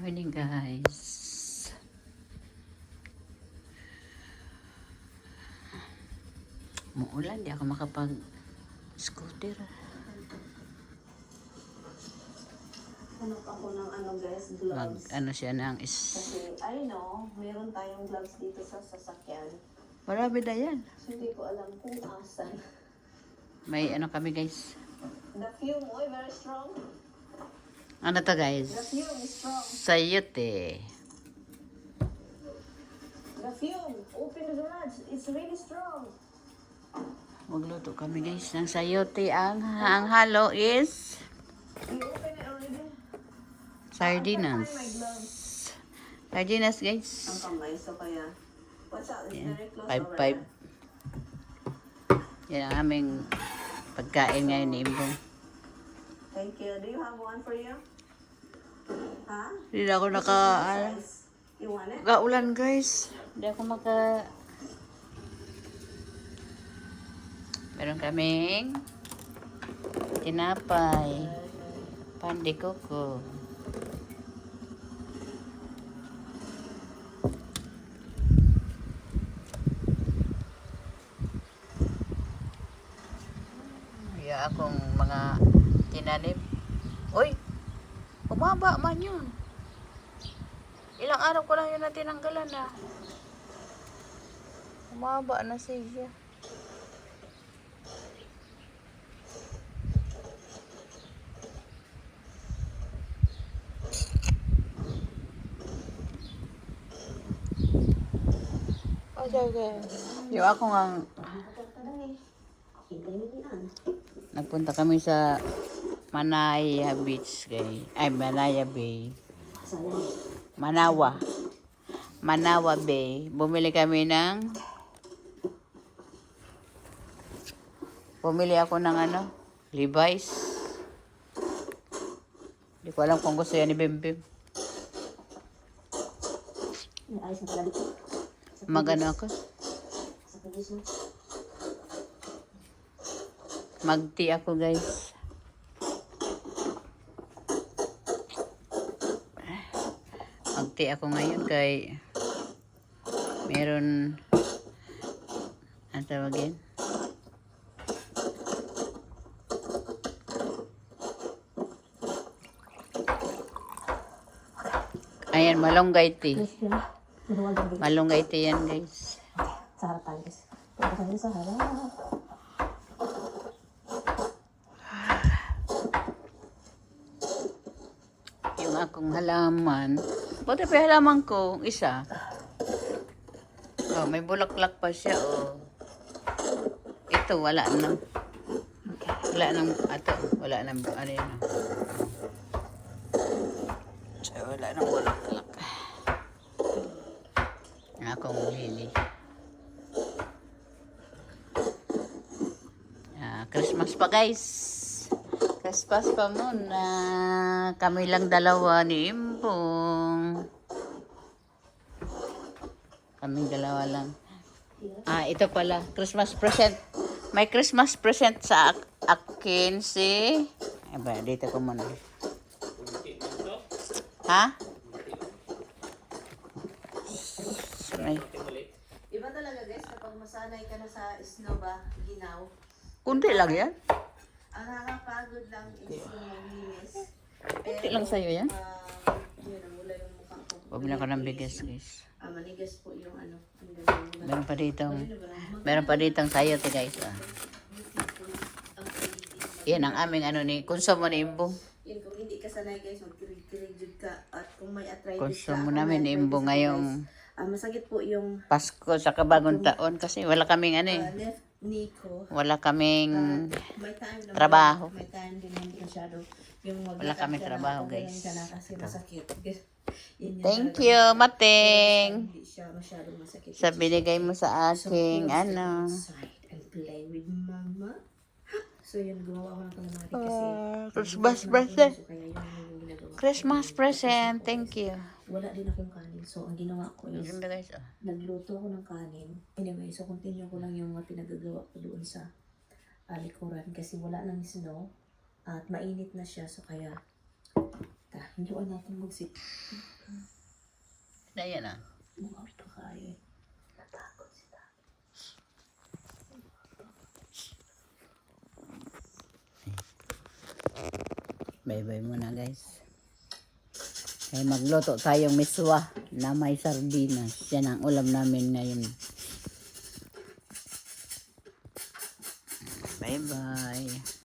Morning guys. Muulan, di ako makapag-scooter. Hanap ako ng guys, gloves. Ano siya ng Kasi I know, meron tayong gloves dito sa sasakyan. Marami na yan. So hindi ko alam kung asan. May ano kami guys. The fume, very strong. Ano to guys? The fume is strong. Sayote. The fume, open the garage. It's really strong. Magluto kami guys ng sayote. Ang halo is You open it already? sardinas. I can't find my gloves. Sardinas guys. Ang kamay, so kaya. What's up? It's Yan. very close 5-5. Yan ang aming pagkain ngayon ni Imbong. Thank you. Do you have one for you? Huh? Hindi na ako Size. You want it? Gaulan guys. Hindi ako Meron kaming tinapay, pan de coco. Kaya akong mga tinanim. Uy! Bumaba man yun. Ilang araw ko lang yun na tinanggalan na. Bumaba na siya. Okay. Yung ako nga, nagpunta kami sa Manaya Beach kay, Manaya Bay. Manawa Bay. Bumili ako ng Levi's. Hindi ko alam kung gusto yan ni Bimbim. Magano ako? Mag-tea ako guys. Mag-tea ako ngayon kay meron ang tawagin? Ayan, malunggay tea. Malunggay tea yan guys. Sa harapan guys. Pagkakas sa harapan. Yung akong halaman. Buti pa halaman ko, isa. Oh, may bulaklak pa siya, oh. Ito, wala na. Wala nang, wala nang, ano yun. Wala nang bulaklak. Yung akong lili. Christmas pa guys. Christmas pa muna. Kami lang dalawa ni Imbong. Kaming dalawa lang. Ito pala. Christmas present. May Christmas present sa akin si... Ay ba, dito ko muna. Ha? May... Iba talaga guys, kapag masanay ka na sa snow ba, ginaw. Kundi lang yan. Ang nakakapagod lang is yung maglinis. Kundi lang sa'yo yan. Yun, namula yung mukha ko. Bumili ako ng bigas guys. Manigas po yung Meron pa ditong sayote guys. Yan ang aming konsumo ni Imbong. Yun, kung hindi ka sanay guys, magkirig-kirig ka. At kung may arthritis ka. Konsumo namin ni Imbong ngayong masakit po yung Pasko sa bagong taon kasi wala kaming left knee ko. wala kaming May time naman. trabaho. May time din naman masyado. Yung Wala kaming trabaho guys. Kasi masakit. Yun yung Thank talaga. you, Mating. Hindi siya masyadong masakit. Sa binigay mo sa So, aking close it inside and play with mama. So yun, gumawa ko ng calamari kasi Christmas nagugas na ako, present. so kaya yun yung ginagawa ko. Christmas present. Thank you. Wala din akong kanin. So ang ginawa ko is Ganda guys. nagluto ako ng kanin. Anyway, so continue ko lang yung mga pinagagawa ko doon sa likuran kasi wala nang snow at mainit na siya, so kaya Hindi ko natin mag-sit. Daya na. Mga pa kayo. Natakot si Tati. Bye-bye muna guys. Ay magluto tayong miswa na may sardinas. Yan ang ulam namin ngayon. Bye-bye.